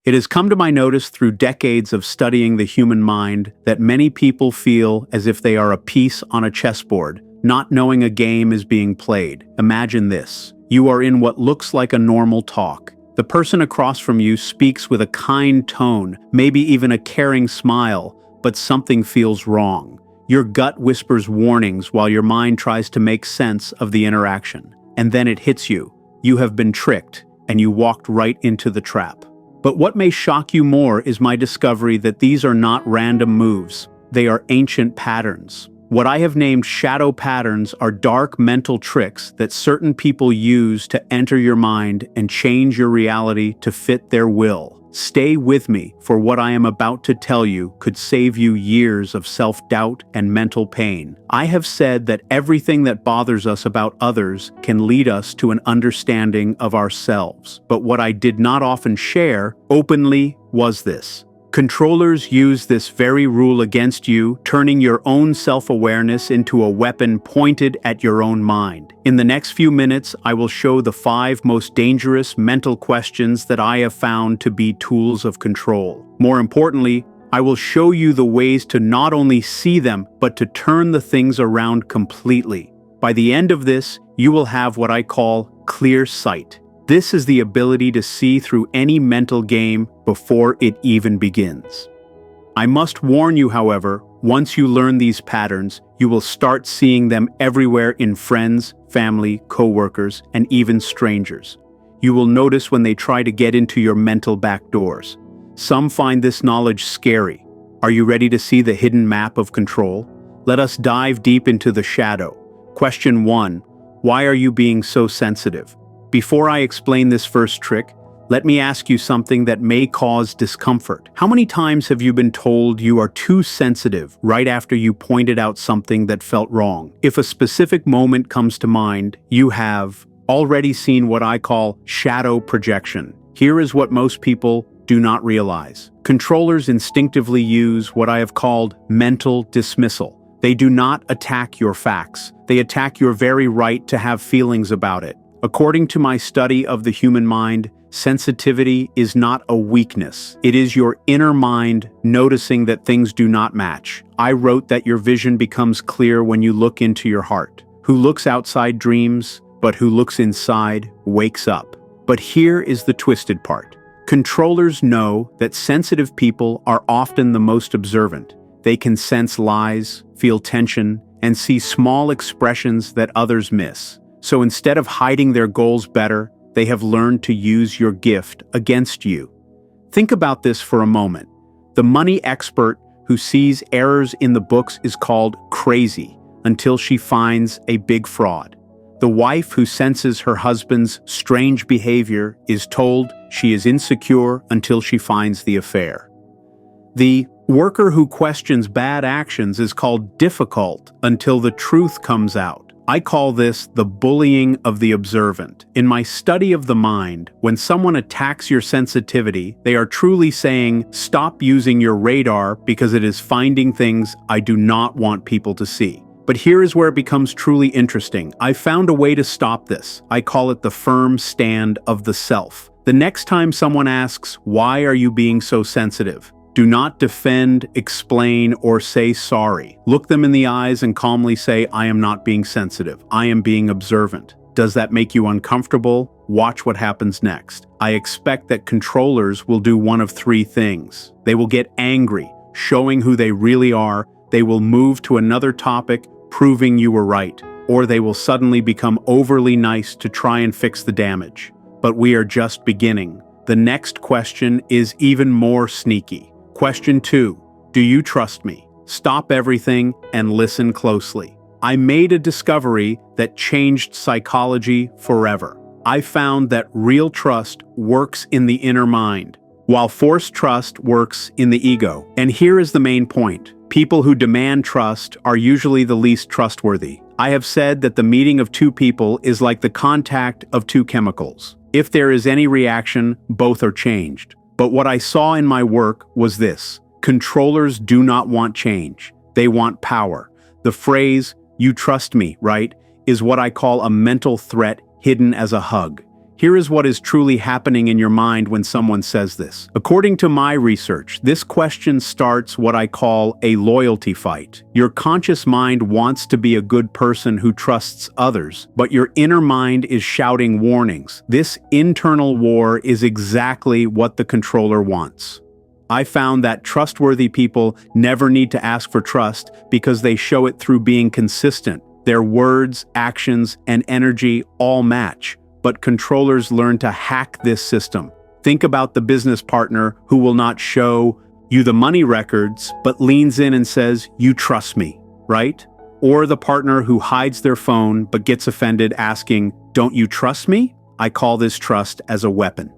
It has come to my notice through decades of studying the human mind that many people feel as if they are a piece on a chessboard, not knowing a game is being played. Imagine this. You are in what looks like a normal talk. The person across from you speaks with a kind tone, maybe even a caring smile, but something feels wrong. Your gut whispers warnings while your mind tries to make sense of the interaction. And then it hits you. You have been tricked, and you walked right into the trap. But what may shock you more is my discovery that these are not random moves. They are ancient patterns. What I have named shadow patterns are dark mental tricks that certain people use to enter your mind and change your reality to fit their will. Stay with me, for what I am about to tell you could save you years of self-doubt and mental pain. I have said that everything that bothers us about others can lead us to an understanding of ourselves. But what I did not often share openly was this. Controllers use this very rule against you, turning your own self-awareness into a weapon pointed at your own mind. In the next few minutes, I will show the 5 most dangerous mental questions that I have found to be tools of control. More importantly, I will show you the ways to not only see them, but to turn the things around completely. By the end of this, you will have what I call clear sight. This is the ability to see through any mental game before it even begins. I must warn you, however, once you learn these patterns, you will start seeing them everywhere in friends, family, coworkers, and even strangers. You will notice when they try to get into your mental back doors. Some find this knowledge scary. Are you ready to see the hidden map of control? Let us dive deep into the shadow. Question 1. Why are you being so sensitive? Before I explain this first trick, let me ask you something that may cause discomfort. How many times have you been told you are too sensitive right after you pointed out something that felt wrong? If a specific moment comes to mind, you have already seen what I call shadow projection. Here is what most people do not realize. Controllers instinctively use what I have called mental dismissal. They do not attack your facts. They attack your very right to have feelings about it. According to my study of the human mind, sensitivity is not a weakness. It is your inner mind noticing that things do not match. I wrote that your vision becomes clear when you look into your heart. Who looks outside dreams, but who looks inside wakes up. But here is the twisted part. Controllers know that sensitive people are often the most observant. They can sense lies, feel tension, and see small expressions that others miss. So instead of hiding their goals better, they have learned to use your gift against you. Think about this for a moment. The money expert who sees errors in the books is called crazy until she finds a big fraud. The wife who senses her husband's strange behavior is told she is insecure until she finds the affair. The worker who questions bad actions is called difficult until the truth comes out. I call this the bullying of the observant. In my study of the mind, when someone attacks your sensitivity, they are truly saying, stop using your radar because it is finding things I do not want people to see. But here is where it becomes truly interesting. I found a way to stop this. I call it the firm stand of the self. The next time someone asks, why are you being so sensitive? Do not defend, explain, or say sorry. Look them in the eyes and calmly say, I am not being sensitive. I am being observant. Does that make you uncomfortable? Watch what happens next. I expect that controllers will do one of 3 things. They will get angry, showing who they really are. They will move to another topic, proving you were right. Or they will suddenly become overly nice to try and fix the damage. But we are just beginning. The next question is even more sneaky. Question 2. Do you trust me? Stop everything and listen closely. I made a discovery that changed psychology forever. I found that real trust works in the inner mind, while forced trust works in the ego. And here is the main point. People who demand trust are usually the least trustworthy. I have said that the meeting of 2 people is like the contact of 2 chemicals. If there is any reaction, both are changed. But what I saw in my work was this. Controllers do not want change. They want power. The phrase, you trust me, right, is what I call a mental threat hidden as a hug. Here is what is truly happening in your mind when someone says this. According to my research, this question starts what I call a loyalty fight. Your conscious mind wants to be a good person who trusts others, but your inner mind is shouting warnings. This internal war is exactly what the controller wants. I found that trustworthy people never need to ask for trust because they show it through being consistent. Their words, actions, and energy all match. But controllers learn to hack this system. Think about the business partner who will not show you the money records, but leans in and says, "You trust me," right? Or the partner who hides their phone but gets offended asking, "Don't you trust me?" I call this trust as a weapon.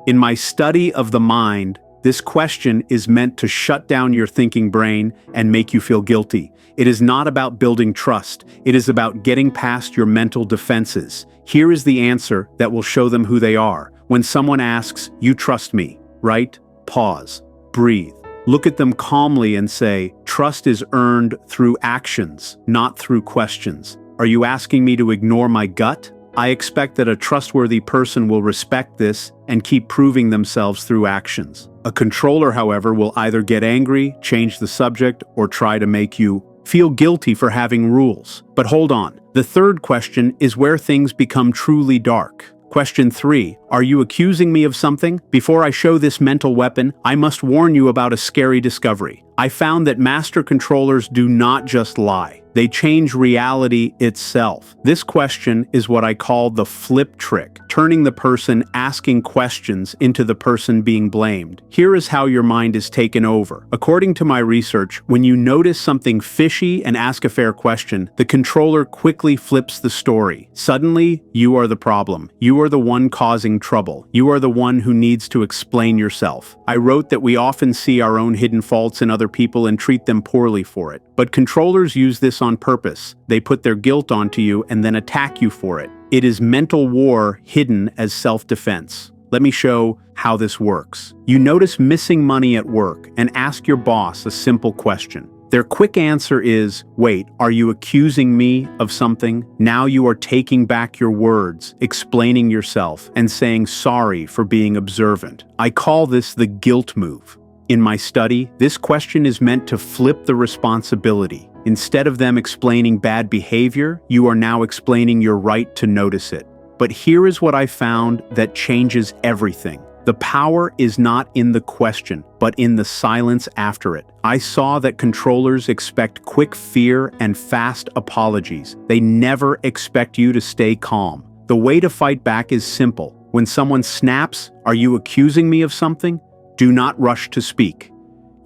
In my study of the mind, this question is meant to shut down your thinking brain and make you feel guilty. It is not about building trust. It is about getting past your mental defenses. Here is the answer that will show them who they are. When someone asks, "You trust me," right? Pause. Breathe. Look at them calmly and say, "Trust is earned through actions, not through questions. Are you asking me to ignore my gut?" I expect that a trustworthy person will respect this and keep proving themselves through actions. A controller, however, will either get angry, change the subject, or try to make you feel guilty for having rules. But hold on. The third question is where things become truly dark. Question 3. Are you accusing me of something? Before I show this mental weapon, I must warn you about a scary discovery. I found that master controllers do not just lie. They change reality itself. This question is what I call the flip trick, turning the person asking questions into the person being blamed. Here is how your mind is taken over. According to my research, when you notice something fishy and ask a fair question, the controller quickly flips the story. Suddenly, you are the problem. You are the one causing trouble. You are the one who needs to explain yourself. I wrote that we often see our own hidden faults in other people and treat them poorly for it. But controllers use this on purpose. They put their guilt onto you and then attack you for it. It is mental war hidden as self-defense. Let me show how this works. You notice missing money at work and ask your boss a simple question. Their quick answer is, "Wait, are you accusing me of something?" Now you are taking back your words, explaining yourself, and saying sorry for being observant. I call this the guilt move. In my study, this question is meant to flip the responsibility. Instead of them explaining bad behavior, you are now explaining your right to notice it. But here is what I found that changes everything. The power is not in the question, but in the silence after it. I saw that controllers expect quick fear and fast apologies. They never expect you to stay calm. The way to fight back is simple. When someone snaps, "Are you accusing me of something?" do not rush to speak.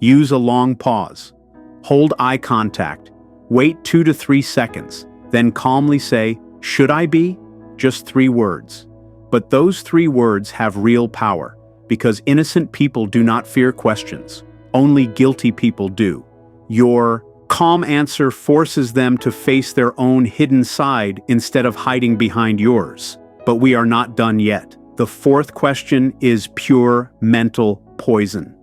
Use a long pause. Hold eye contact. Wait 2 to 3 seconds. Then calmly say, "Should I be?" Just 3 words. But those 3 words have real power, because innocent people do not fear questions. Only guilty people do. Your calm answer forces them to face their own hidden side instead of hiding behind yours. But we are not done yet. The 4th question is pure mental poison.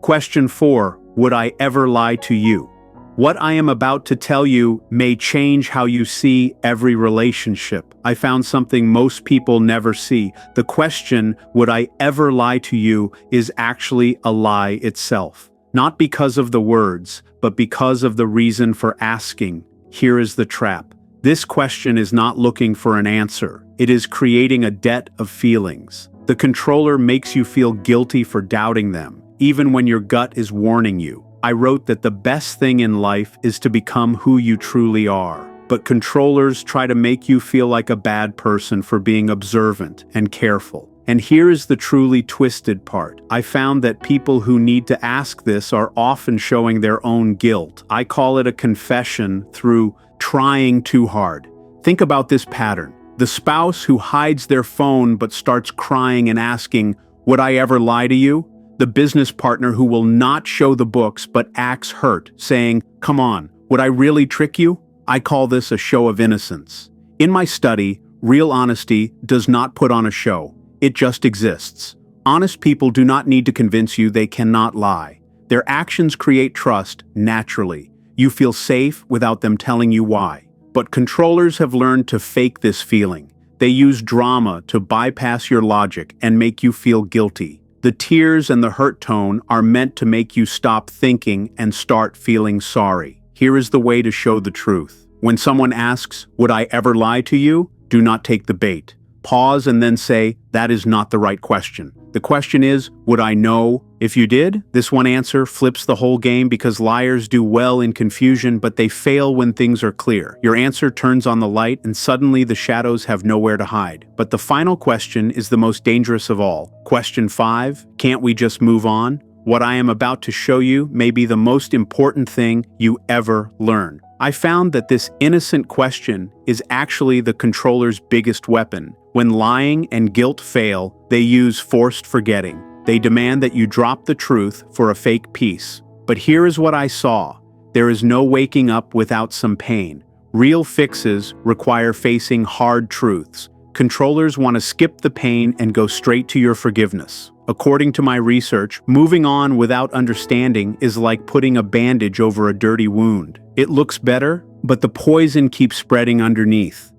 Question 4. Would I ever lie to you? What I am about to tell you may change how you see every relationship. I found something most people never see. The question, "Would I ever lie to you?" is actually a lie itself. Not because of the words, but because of the reason for asking. Here is the trap. This question is not looking for an answer. It is creating a debt of feelings. The controller makes you feel guilty for doubting them, even when your gut is warning you. I wrote that the best thing in life is to become who you truly are. But controllers try to make you feel like a bad person for being observant and careful. And here is the truly twisted part. I found that people who need to ask this are often showing their own guilt. I call it a confession through trying too hard. Think about this pattern. The spouse who hides their phone but starts crying and asking, "Would I ever lie to you?" The business partner who will not show the books but acts hurt, saying, "Come on, would I really trick you?" I call this a show of innocence. In my study, real honesty does not put on a show. It just exists. Honest people do not need to convince you they cannot lie. Their actions create trust naturally. You feel safe without them telling you why. But controllers have learned to fake this feeling. They use drama to bypass your logic and make you feel guilty. The tears and the hurt tone are meant to make you stop thinking and start feeling sorry. Here is the way to show the truth. When someone asks, "Would I ever lie to you?" do not take the bait. Pause and then say, "That is not the right question." The question is, "Would I know if you did?" This one answer flips the whole game because liars do well in confusion, but they fail when things are clear. Your answer turns on the light and suddenly the shadows have nowhere to hide. But the final question is the most dangerous of all. Question 5, can't we just move on? What I am about to show you may be the most important thing you ever learn. I found that this innocent question is actually the controller's biggest weapon. When lying and guilt fail, they use forced forgetting. They demand that you drop the truth for a fake peace. But here is what I saw. There is no waking up without some pain. Real fixes require facing hard truths. Controllers want to skip the pain and go straight to your forgiveness. According to my research, moving on without understanding is like putting a bandage over a dirty wound. It looks better, but the poison keeps spreading underneath.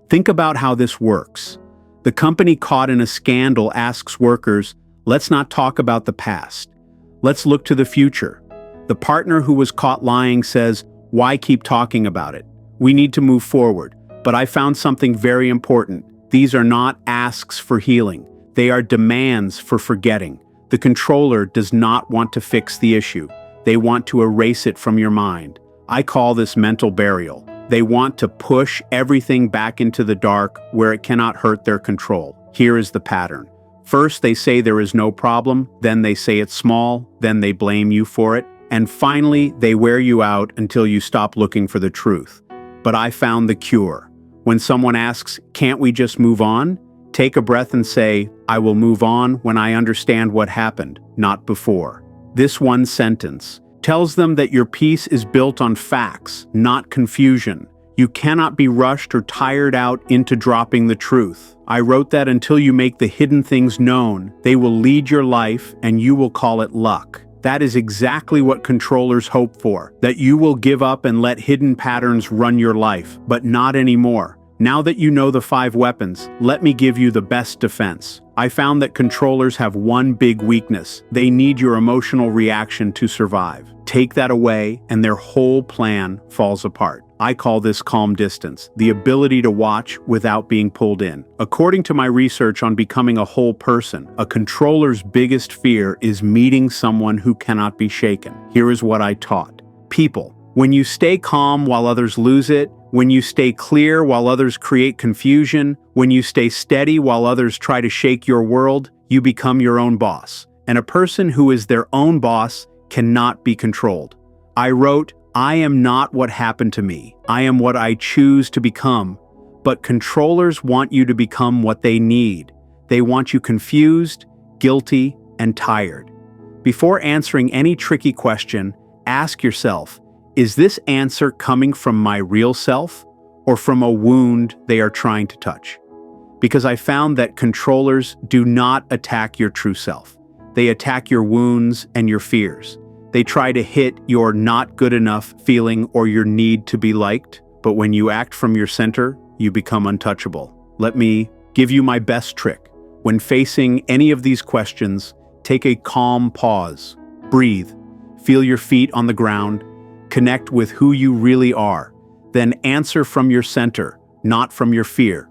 Think about how this works. The company caught in a scandal asks workers, "Let's not talk about the past. Let's look to the future." The partner who was caught lying says, "Why keep talking about it? We need to move forward." But I found something very important. These are not asks for healing. They are demands for forgetting. The controller does not want to fix the issue. They want to erase it from your mind. I call this mental burial. They want to push everything back into the dark where it cannot hurt their control. Here is the pattern. First, they say there is no problem, then they say it's small, then they blame you for it, and finally, they wear you out until you stop looking for the truth. But I found the cure. When someone asks, "Can't we just move on?" take a breath and say, "I will move on when I understand what happened, not before." This one sentence tells them that your peace is built on facts, not confusion. You cannot be rushed or tired out into dropping the truth. I wrote that until you make the hidden things known, they will lead your life and you will call it luck. That is exactly what controllers hope for, that you will give up and let hidden patterns run your life, but not anymore. Now that you know the 5 weapons, let me give you the best defense. I found that controllers have one big weakness. They need your emotional reaction to survive. Take that away, and their whole plan falls apart. I call this calm distance, the ability to watch without being pulled in. According to my research on becoming a whole person, a controller's biggest fear is meeting someone who cannot be shaken. Here is what I taught. People, when you stay calm while others lose it, when you stay clear while others create confusion, when you stay steady while others try to shake your world, you become your own boss. And a person who is their own boss cannot be controlled. I wrote, "I am not what happened to me. I am what I choose to become." But controllers want you to become what they need. They want you confused, guilty, and tired. Before answering any tricky question, ask yourself, is this answer coming from my real self or from a wound they are trying to touch? Because I found that controllers do not attack your true self. They attack your wounds and your fears. They try to hit your not good enough feeling or your need to be liked. But when you act from your center, you become untouchable. Let me give you my best trick. When facing any of these questions, take a calm pause. Breathe. Feel your feet on the ground. Connect with who you really are. Then answer from your center, not from your fear.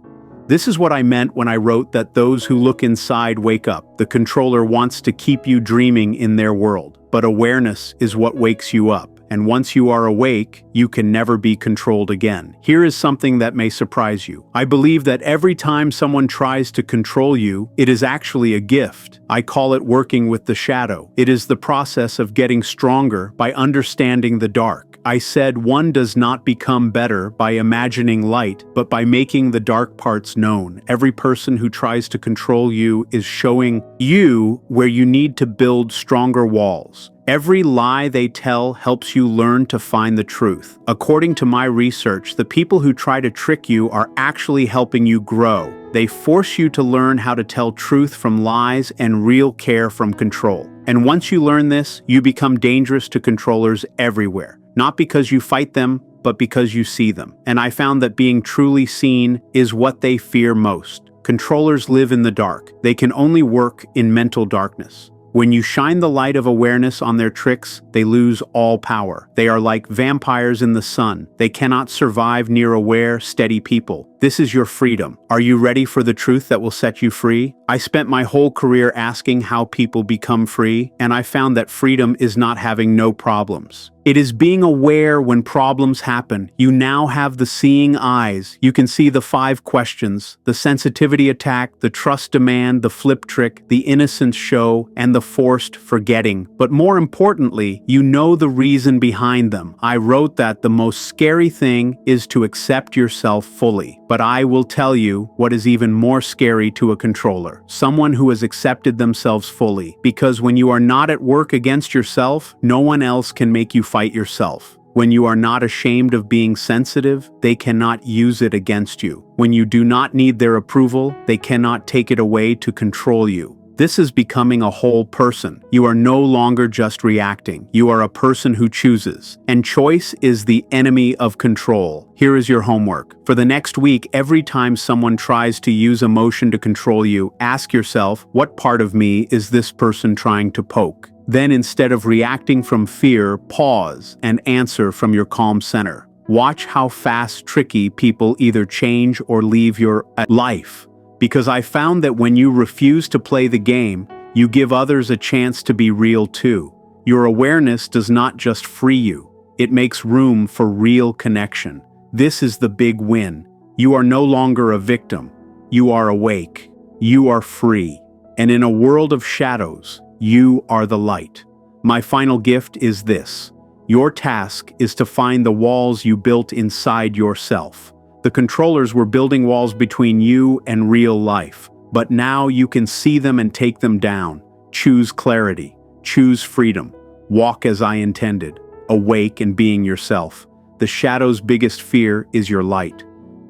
This is what I meant when I wrote that those who look inside wake up. The controller wants to keep you dreaming in their world, but awareness is what wakes you up. And once you are awake, you can never be controlled again. Here is something that may surprise you. I believe that every time someone tries to control you, it is actually a gift. I call it working with the shadow. It is the process of getting stronger by understanding the dark. I said one does not become better by imagining light, but by making the dark parts known. Every person who tries to control you is showing you where you need to build stronger walls. Every lie they tell helps you learn to find the truth. According to my research, the people who try to trick you are actually helping you grow. They force you to learn how to tell truth from lies and real care from control. And once you learn this, you become dangerous to controllers everywhere. Not because you fight them, but because you see them. And I found that being truly seen is what they fear most. Controllers live in the dark. They can only work in mental darkness. When you shine the light of awareness on their tricks, they lose all power. They are like vampires in the sun. They cannot survive near aware, steady people. This is your freedom. Are you ready for the truth that will set you free? I spent my whole career asking how people become free, and I found that freedom is not having no problems. It is being aware when problems happen. You now have the seeing eyes. You can see the 5 questions, the sensitivity attack, the trust demand, the flip trick, the innocence show, and the forced forgetting. But more importantly, you know the reason behind them. I wrote that the most scary thing is to accept yourself fully. But I will tell you what is even more scary to a controller. Someone who has accepted themselves fully. Because when you are not at work against yourself, no one else can make you fight yourself. When you are not ashamed of being sensitive, they cannot use it against you. When you do not need their approval, they cannot take it away to control you. This is becoming a whole person. You are no longer just reacting. You are a person who chooses. And choice is the enemy of control. Here is your homework. For the next week, every time someone tries to use emotion to control you, ask yourself, what part of me is this person trying to poke? Then instead of reacting from fear, pause and answer from your calm center. Watch how fast tricky people either change or leave your life. Because I found that when you refuse to play the game, you give others a chance to be real too. Your awareness does not just free you, it makes room for real connection. This is the big win. You are no longer a victim. You are awake. You are free. And in a world of shadows, you are the light. My final gift is this. Your task is to find the walls you built inside yourself. The controllers were building walls between you and real life, but now you can see them and take them down. Choose clarity. Choose freedom. Walk as I intended. Awake and being yourself. The shadow's biggest fear is your light.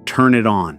Turn it on.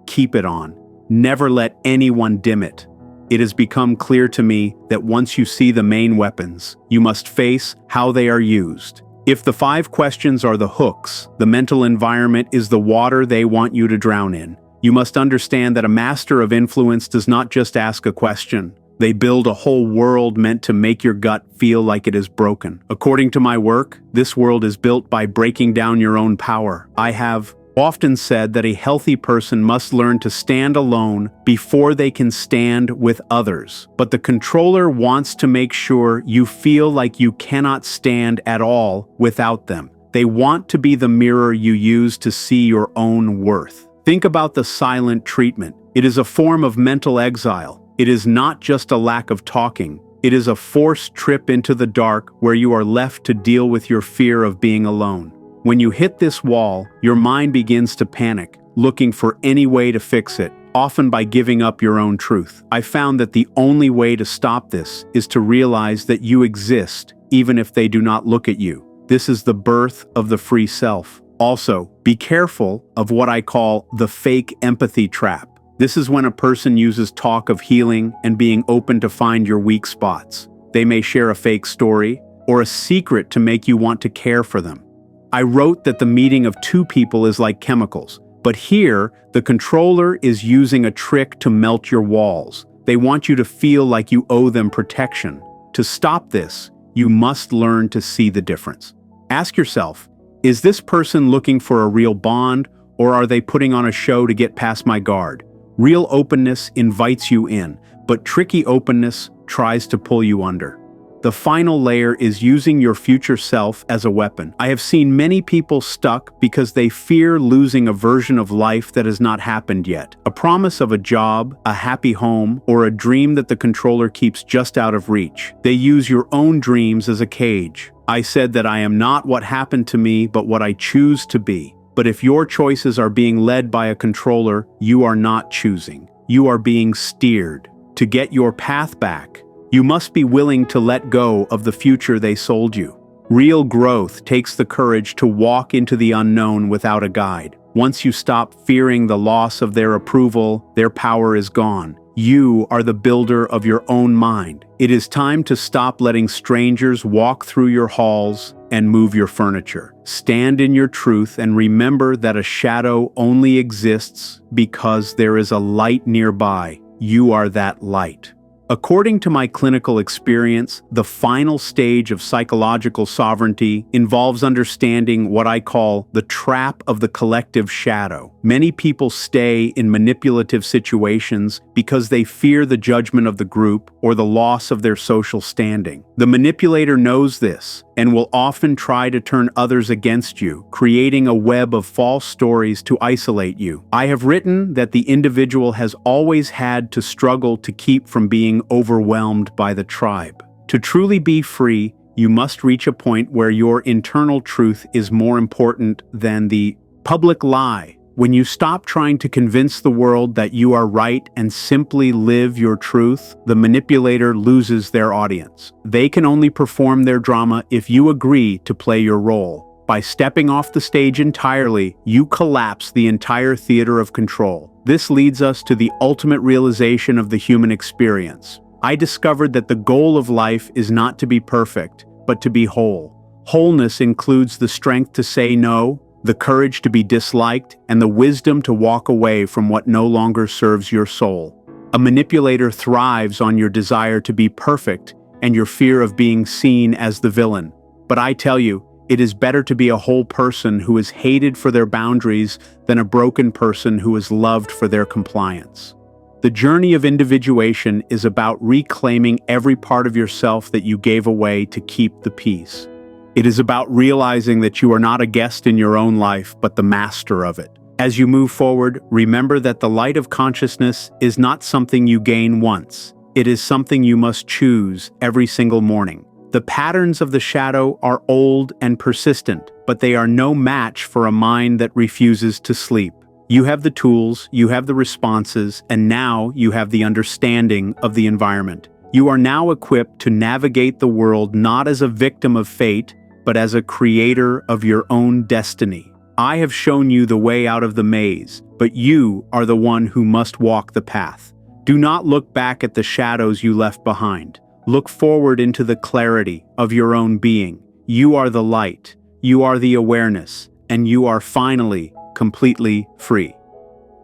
Keep it on. Never let anyone dim it. It has become clear to me that once you see the main weapons, you must face how they are used. If the 5 questions are the hooks, the mental environment is the water they want you to drown in. You must understand that a master of influence does not just ask a question. They build a whole world meant to make your gut feel like it is broken. According to my work, this world is built by breaking down your own power. I have often said that a healthy person must learn to stand alone before they can stand with others. But the controller wants to make sure you feel like you cannot stand at all without them. They want to be the mirror you use to see your own worth. Think about the silent treatment. It is a form of mental exile. It is not just a lack of talking. It is a forced trip into the dark where you are left to deal with your fear of being alone. When you hit this wall, your mind begins to panic, looking for any way to fix it, often by giving up your own truth. I found that the only way to stop this is to realize that you exist, even if they do not look at you. This is the birth of the free self. Also, be careful of what I call the fake empathy trap. This is when a person uses talk of healing and being open to find your weak spots. They may share a fake story or a secret to make you want to care for them. I wrote that the meeting of 2 people is like chemicals, but here, the controller is using a trick to melt your walls. They want you to feel like you owe them protection. To stop this, you must learn to see the difference. Ask yourself, is this person looking for a real bond, or are they putting on a show to get past my guard? Real openness invites you in, but tricky openness tries to pull you under. The final layer is using your future self as a weapon. I have seen many people stuck because they fear losing a version of life that has not happened yet. A promise of a job, a happy home, or a dream that the controller keeps just out of reach. They use your own dreams as a cage. I said that I am not what happened to me, but what I choose to be. But if your choices are being led by a controller, you are not choosing. You are being steered. To get your path back, you must be willing to let go of the future they sold you. Real growth takes the courage to walk into the unknown without a guide. Once you stop fearing the loss of their approval, their power is gone. You are the builder of your own mind. It is time to stop letting strangers walk through your halls and move your furniture. Stand in your truth and remember that a shadow only exists because there is a light nearby. You are that light. According to my clinical experience, the final stage of psychological sovereignty involves understanding what I call the trap of the collective shadow. Many people stay in manipulative situations because they fear the judgment of the group or the loss of their social standing. The manipulator knows this and will often try to turn others against you, creating a web of false stories to isolate you. I have written that the individual has always had to struggle to keep from being overwhelmed by the tribe. To truly be free, you must reach a point where your internal truth is more important than the public lie. When you stop trying to convince the world that you are right and simply live your truth, the manipulator loses their audience. They can only perform their drama if you agree to play your role. By stepping off the stage entirely, you collapse the entire theater of control. This leads us to the ultimate realization of the human experience. I discovered that the goal of life is not to be perfect, but to be whole. Wholeness includes the strength to say no, the courage to be disliked, and the wisdom to walk away from what no longer serves your soul. A manipulator thrives on your desire to be perfect and your fear of being seen as the villain. But I tell you, it is better to be a whole person who is hated for their boundaries than a broken person who is loved for their compliance. The journey of individuation is about reclaiming every part of yourself that you gave away to keep the peace. It is about realizing that you are not a guest in your own life, but the master of it. As you move forward, remember that the light of consciousness is not something you gain once. It is something you must choose every single morning. The patterns of the shadow are old and persistent, but they are no match for a mind that refuses to sleep. You have the tools, you have the responses, and now you have the understanding of the environment. You are now equipped to navigate the world not as a victim of fate, but as a creator of your own destiny. I have shown you the way out of the maze, but you are the one who must walk the path. Do not look back at the shadows you left behind. Look forward into the clarity of your own being. You are the light, you are the awareness, and you are finally completely free.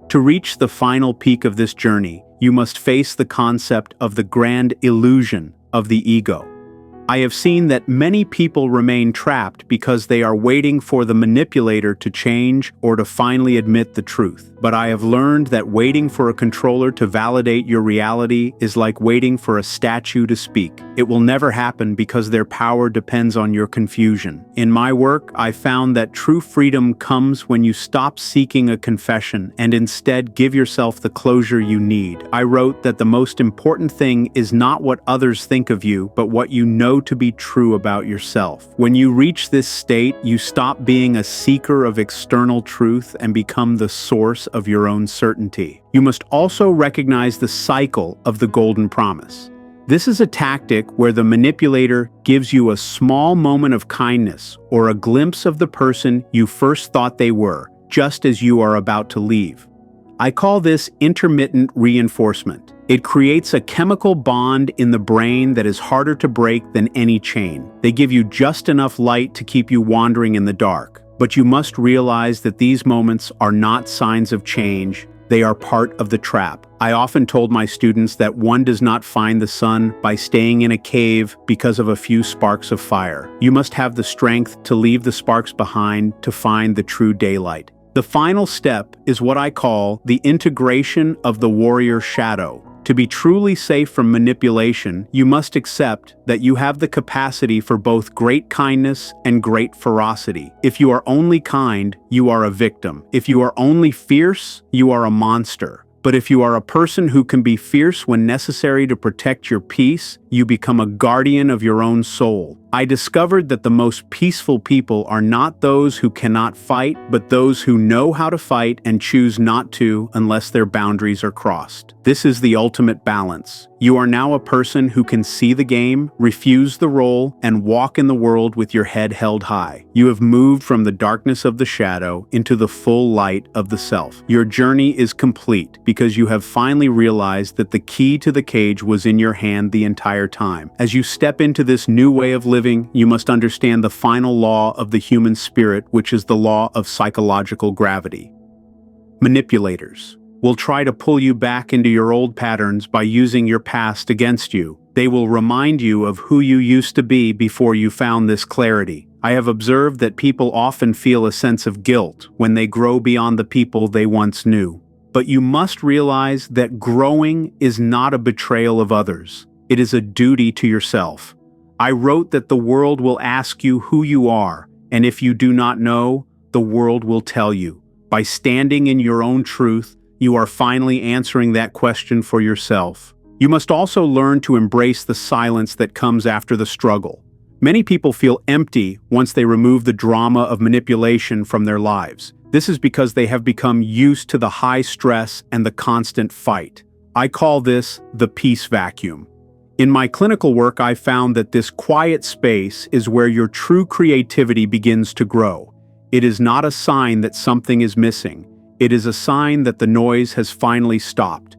To reach the final peak of this journey, you must face the concept of the grand illusion of the ego. I have seen that many people remain trapped because they are waiting for the manipulator to change or to finally admit the truth. But I have learned that waiting for a controller to validate your reality is like waiting for a statue to speak. It will never happen because their power depends on your confusion. In my work, I found that true freedom comes when you stop seeking a confession and instead give yourself the closure you need. I wrote that the most important thing is not what others think of you, but what you know to be true about yourself. When you reach this state, you stop being a seeker of external truth and become the source of your own certainty. You must also recognize the cycle of the golden promise. This is a tactic where the manipulator gives you a small moment of kindness or a glimpse of the person you first thought they were, just as you are about to leave. I call this intermittent reinforcement. It creates a chemical bond in the brain that is harder to break than any chain. They give you just enough light to keep you wandering in the dark. But you must realize that these moments are not signs of change. They are part of the trap. I often told my students that one does not find the sun by staying in a cave because of a few sparks of fire. You must have the strength to leave the sparks behind to find the true daylight. The final step is what I call the integration of the warrior shadow. To be truly safe from manipulation, you must accept that you have the capacity for both great kindness and great ferocity. If you are only kind, you are a victim. If you are only fierce, you are a monster. But if you are a person who can be fierce when necessary to protect your peace, you become a guardian of your own soul. I discovered that the most peaceful people are not those who cannot fight, but those who know how to fight and choose not to unless their boundaries are crossed. This is the ultimate balance. You are now a person who can see the game, refuse the role, and walk in the world with your head held high. You have moved from the darkness of the shadow into the full light of the self. Your journey is complete because you have finally realized that the key to the cage was in your hand the entire entire time. As you step into this new way of living, you must understand the final law of the human spirit, which is the law of psychological gravity. Manipulators will try to pull you back into your old patterns by using your past against you. They will remind you of who you used to be before you found this clarity. I have observed that people often feel a sense of guilt when they grow beyond the people they once knew. But you must realize that growing is not a betrayal of others. It is a duty to yourself. I wrote that the world will ask you who you are, and if you do not know, the world will tell you. By standing in your own truth, you are finally answering that question for yourself. You must also learn to embrace the silence that comes after the struggle. Many people feel empty once they remove the drama of manipulation from their lives. This is because they have become used to the high stress and the constant fight. I call this the peace vacuum. In my clinical work, I found that this quiet space is where your true creativity begins to grow. It is not a sign that something is missing. It is a sign that the noise has finally stopped.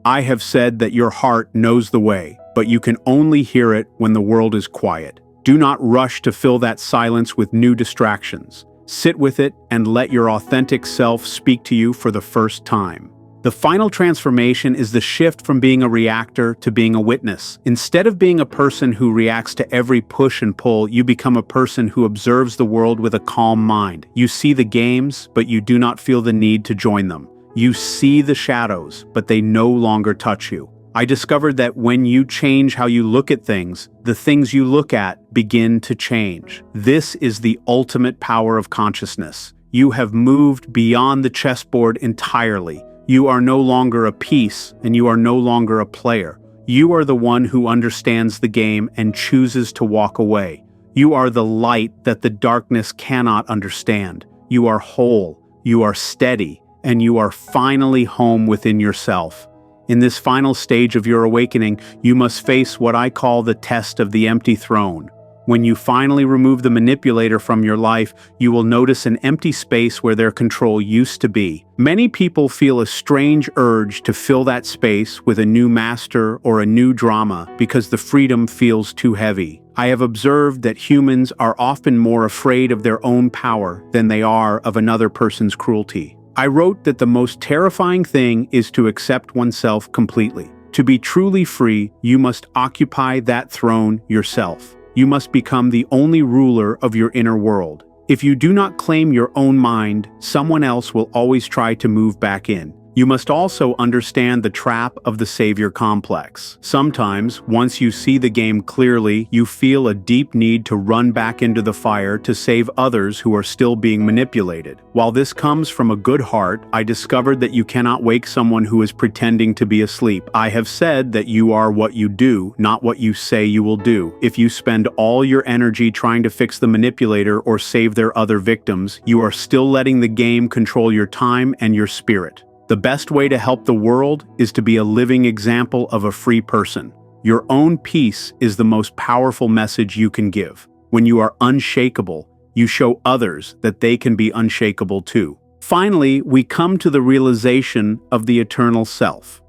I have said that your heart knows the way, but you can only hear it when the world is quiet. Do not rush to fill that silence with new distractions. Sit with it and let your authentic self speak to you for the first time. The final transformation is the shift from being a reactor to being a witness. Instead of being a person who reacts to every push and pull, you become a person who observes the world with a calm mind. You see the games, but you do not feel the need to join them. You see the shadows, but they no longer touch you. I discovered that when you change how you look at things, the things you look at begin to change. This is the ultimate power of consciousness. You have moved beyond the chessboard entirely. You are no longer a piece, and you are no longer a player. You are the one who understands the game and chooses to walk away. You are the light that the darkness cannot understand. You are whole, you are steady, and you are finally home within yourself. In this final stage of your awakening, you must face what I call the test of the empty throne. When you finally remove the manipulator from your life, you will notice an empty space where their control used to be. Many people feel a strange urge to fill that space with a new master or a new drama because the freedom feels too heavy. I have observed that humans are often more afraid of their own power than they are of another person's cruelty. I wrote that the most terrifying thing is to accept oneself completely. To be truly free, you must occupy that throne yourself. You must become the only ruler of your inner world. If you do not claim your own mind, someone else will always try to move back in. You must also understand the trap of the savior complex. Sometimes, once you see the game clearly, you feel a deep need to run back into the fire to save others who are still being manipulated. While this comes from a good heart, I discovered that you cannot wake someone who is pretending to be asleep. I have said that you are what you do, not what you say you will do. If you spend all your energy trying to fix the manipulator or save their other victims, you are still letting the game control your time and your spirit. The best way to help the world is to be a living example of a free person. Your own peace is the most powerful message you can give. When you are unshakable, you show others that they can be unshakable too. Finally, we come to the realization of the eternal self.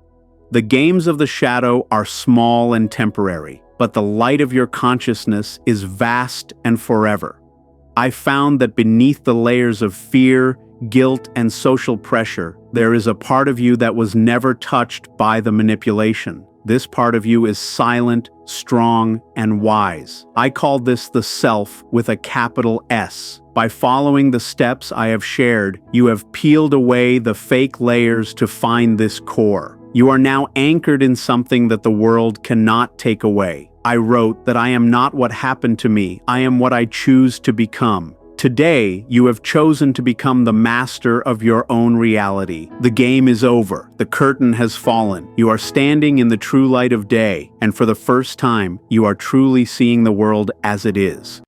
The games of the shadow are small and temporary, but the light of your consciousness is vast and forever. I found that beneath the layers of fear, guilt, and social pressure, there is a part of you that was never touched by the manipulation. This part of you is silent, strong, and wise. I call this the self with a capital S. By following the steps I have shared, you have peeled away the fake layers to find this core. You are now anchored in something that the world cannot take away. I wrote that I am not what happened to me, I am what I choose to become. Today, you have chosen to become the master of your own reality. The game is over. The curtain has fallen. You are standing in the true light of day, and for the first time, you are truly seeing the world as it is.